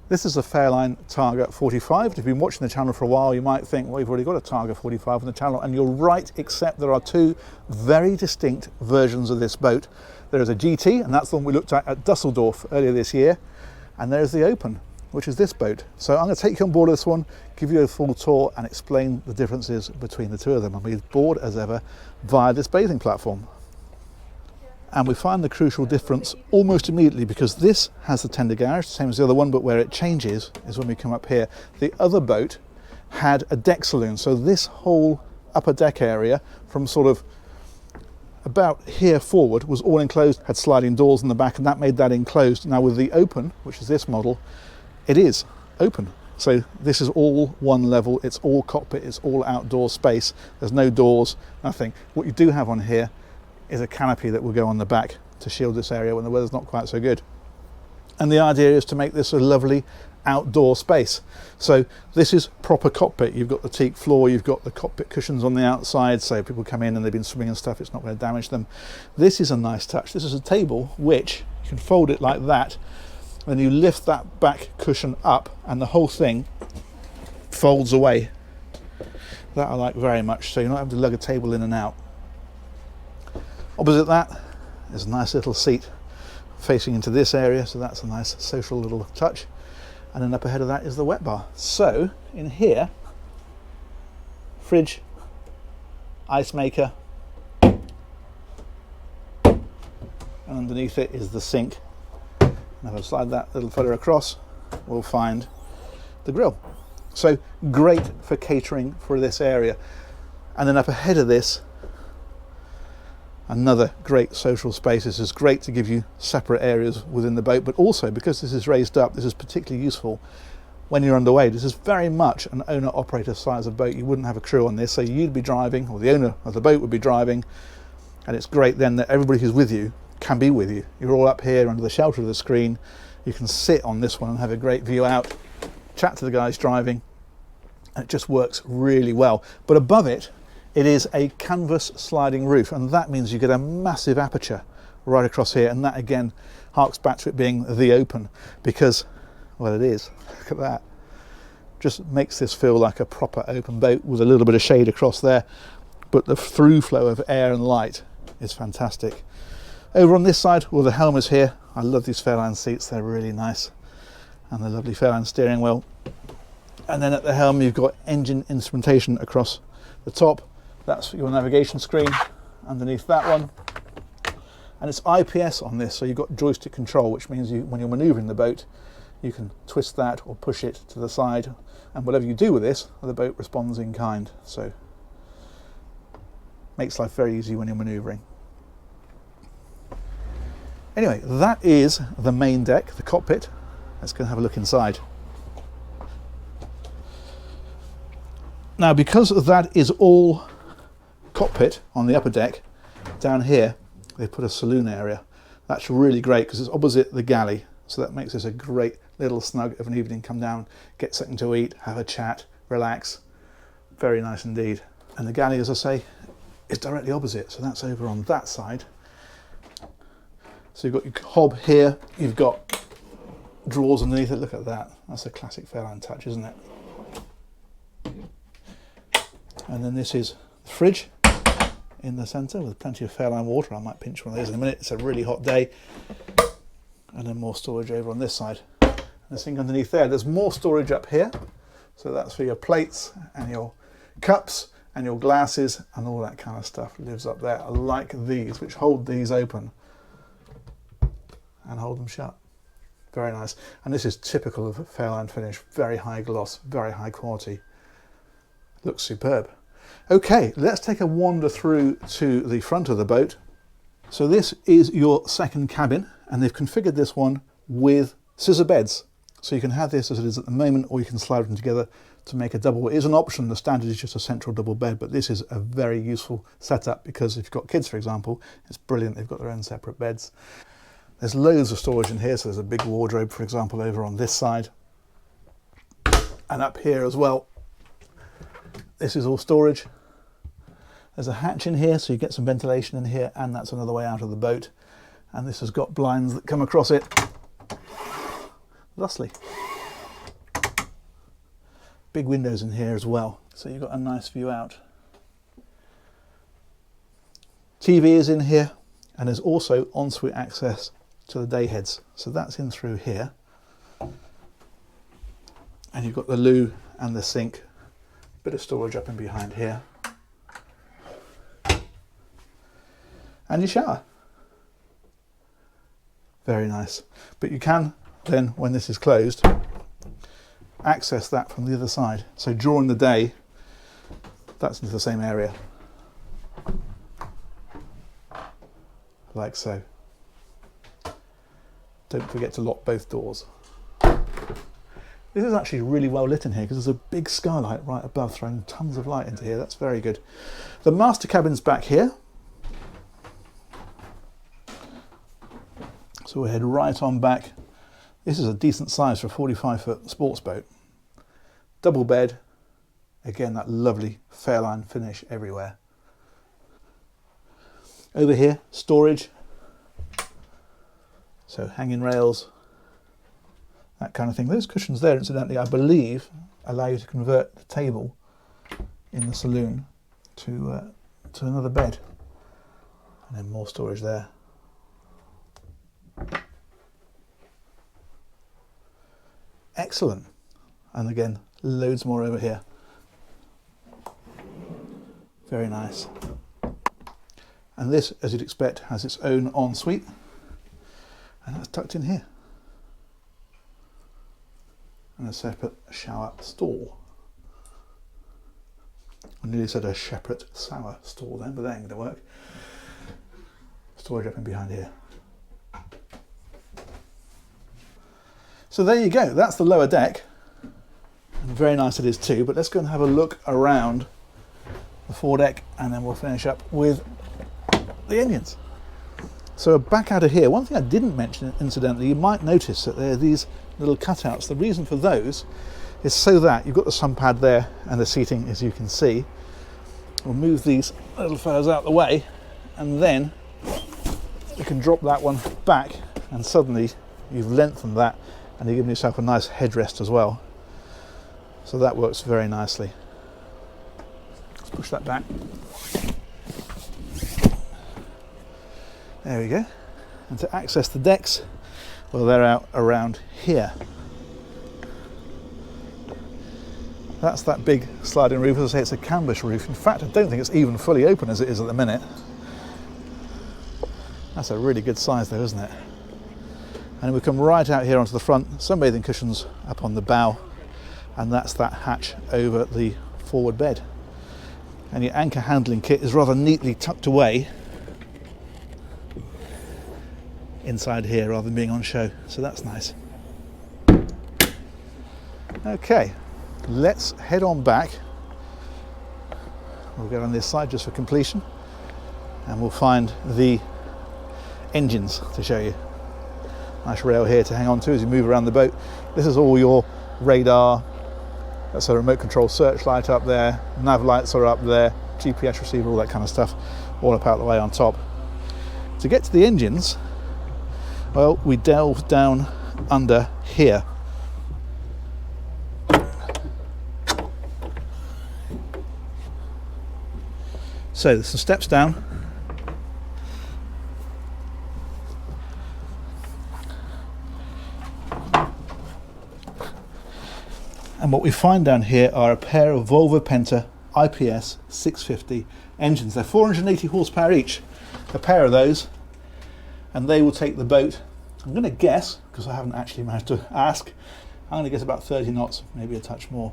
This is a Fairline Targa 45. If you've been watching the channel for a while, you might think, well, you've already got a Targa 45 on the channel, and you're right, except there are two very distinct versions of this boat. There is a GT, and that's the one we looked at Dusseldorf earlier this year, and there's the Open, which is this boat. So I'm going to take you on board this one, give you a full tour, and explain the differences between the two of them. And we're board as ever via this bathing platform. And we find the crucial difference almost immediately, because this has the tender garage, same as the other one, but where it changes is when we come up here. The other boat had a deck saloon, so this whole upper deck area from sort of about here forward was all enclosed, had sliding doors in the back, and that made that enclosed. Now with the Open, which is this model, it is open. So this is all one level, it's all cockpit, it's all outdoor space. There's no doors, nothing. What you do have on here is a canopy that will go on the back to shield this area when the weather's not quite so good. And the idea is to make this a lovely outdoor space. So this is proper cockpit. You've got the teak floor, you've got the cockpit cushions on the outside, so if people come in and they've been swimming and stuff, it's not going to damage them. This is a nice touch. This is a table which you can fold it like that, and you lift that back cushion up and the whole thing folds away. That I like very much, so you're not having to lug a table in and out. Opposite that is a nice little seat facing into this area, so that's a nice social little touch. And then up ahead of that is the wet bar. So in here, fridge, ice maker, and underneath it is the sink. And if I slide that little fella across, we'll find the grill. So great for catering for this area. And then up ahead of this, another great social space. This is great to give you separate areas within the boat, but also because this is raised up, this is particularly useful when you're underway. This is very much an owner-operator size of boat. You wouldn't have a crew on this, so you'd be driving, or the owner of the boat would be driving, and it's great then that everybody who's with you can be with you. You're all up here under the shelter of the screen. You can sit on this one and have a great view out, chat to the guys driving, and it just works really well. But above it, it is a canvas sliding roof, and that means you get a massive aperture right across here, and that again harks back to it being the Open, because, well, it is. Look at that. Just makes this feel like a proper open boat with a little bit of shade across there, but the through flow of air and light is fantastic. Over on this side, well, the helm is here. I love these Fairline seats, they're really nice, and the lovely Fairline steering wheel. And then at the helm you've got engine instrumentation across the top. That's your navigation screen underneath that one, and it's IPS on this, so you've got joystick control, which means when you're manoeuvring the boat, you can twist that or push it to the side, and whatever you do with this, the boat responds in kind. So makes life very easy when you're manoeuvring. Anyway, that is the main deck, the cockpit. Let's go and have a look inside. Now, because that is all cockpit on the upper deck, down here they put a saloon area. That's really great because it's opposite the galley, so that makes this a great little snug of an evening. Come down, get something to eat, have a chat, relax. Very nice indeed. And the galley, as I say, is directly opposite, so that's over on that side. So you've got your hob here, you've got drawers underneath it. Look at that, that's a classic Fairline touch, isn't it? And then this is the fridge in the centre with plenty of Fairline water. I might pinch one of those in a minute, it's a really hot day. And then more storage over on this side. And the sink underneath there, there's more storage up here. So that's for your plates and your cups and your glasses and all that kind of stuff lives up there. I like these, which hold these open and hold them shut. Very nice. And this is typical of a Fairline finish, very high gloss, very high quality. Looks superb. Okay, let's take a wander through to the front of the boat. So this is your second cabin, and they've configured this one with scissor beds. So you can have this as it is at the moment, or you can slide them together to make a double. It is an option, the standard is just a central double bed, but this is a very useful setup because if you've got kids, for example, it's brilliant, they've got their own separate beds. There's loads of storage in here, so there's a big wardrobe, for example, over on this side. And up here as well, this is all storage. There's a hatch in here, so you get some ventilation in here, and that's another way out of the boat. And this has got blinds that come across it thusly. Big windows in here as well, so you've got a nice view out. TV is in here, and there's also ensuite access to the day heads, so that's in through here. And you've got the loo and the sink, bit of storage up in behind here, and your shower. Very nice. But you can then, when this is closed, access that from the other side. So during the day, that's into the same area, like so. Don't forget to lock both doors. This is actually really well lit in here because there's a big skylight right above throwing tons of light into here. That's very good. The master cabin's back here. So we'll head right on back. This is a decent size for a 45-foot sports boat. Double bed. Again, that lovely Fairline finish everywhere. Over here, storage. So hanging rails, that kind of thing. Those cushions there, incidentally, I believe, allow you to convert the table in the saloon to another bed. And then more storage there. Excellent. And again, loads more over here. Very nice. And this, as you'd expect, has its own ensuite. And that's tucked in here. And a separate shower stall. I nearly said a separate sour stall then, but that ain't going to work. Storage up in behind here. So there you go, that's the lower deck. And very nice it is too, but let's go and have a look around the foredeck and then we'll finish up with the engines. So back out of here, one thing I didn't mention incidentally, you might notice that there are these little cutouts. The reason for those is so that you've got the sun pad there and the seating, as you can see. We'll move these little fellas out of the way and then you can drop that one back and suddenly you've lengthened that and you're giving yourself a nice headrest as well. So that works very nicely. Let's push that back. There we go. And to access the decks, well, they're out around here. That's that big sliding roof. As I say, it's a canvas roof. In fact, I don't think it's even fully open as it is at the minute. That's a really good size though, isn't it? And we come right out here onto the front, sunbathing cushions up on the bow, and that's that hatch over the forward bed. And your anchor handling kit is rather neatly tucked away inside here rather than being on show, so that's nice. Okay, let's head on back. We'll go on this side just for completion and we'll find the engines to show you. Nice rail here to hang on to as you move around the boat. This is all your radar. That's a remote control searchlight up there, nav lights are up there, GPS receiver, all that kind of stuff, all up out the way on top. To get to the engines, well, we delve down under here. So there's some steps down. And what we find down here are a pair of Volvo Penta IPS 650 engines. They're 480 horsepower each, a pair of those, and they will take the boat, I'm going to guess, because I haven't actually managed to ask, I'm going to guess about 30 knots, maybe a touch more.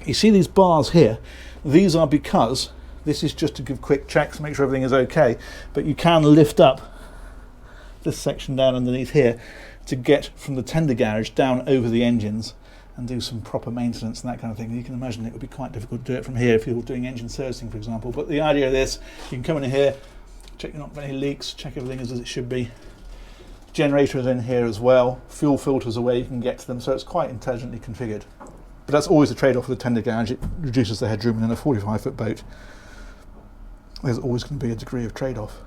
You see these bars here? These are because this is just to give quick checks, make sure everything is okay, but you can lift up this section down underneath here to get from the tender garage down over the engines and do some proper maintenance and that kind of thing. You can imagine it would be quite difficult to do it from here if you were doing engine servicing, for example. But the idea of this, you can come in here, check you're not got any leaks, check everything is as it should be. Generators in here as well, fuel filters are where you can get to them, so it's quite intelligently configured. But that's always a trade-off with the tender garage. It reduces the headroom, and in a 45-foot boat, there's always going to be a degree of trade-off.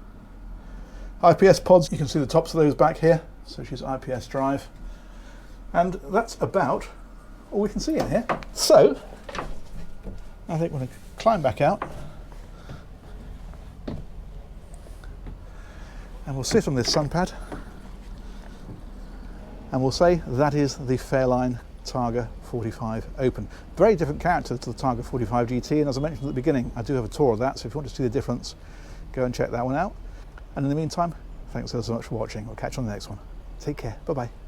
IPS pods, you can see the tops of those back here, so she's IPS drive. And that's about all we can see in here. So I think we're going to climb back out and we'll sit on this sun pad and we'll say that is the Fairline Targa 45 Open. Very different character to the Targa 45 GT, and as I mentioned at the beginning, I do have a tour of that, so if you want to see the difference, go and check that one out. And in the meantime, thanks so much for watching. We'll catch you on the next one. Take care. Bye-bye.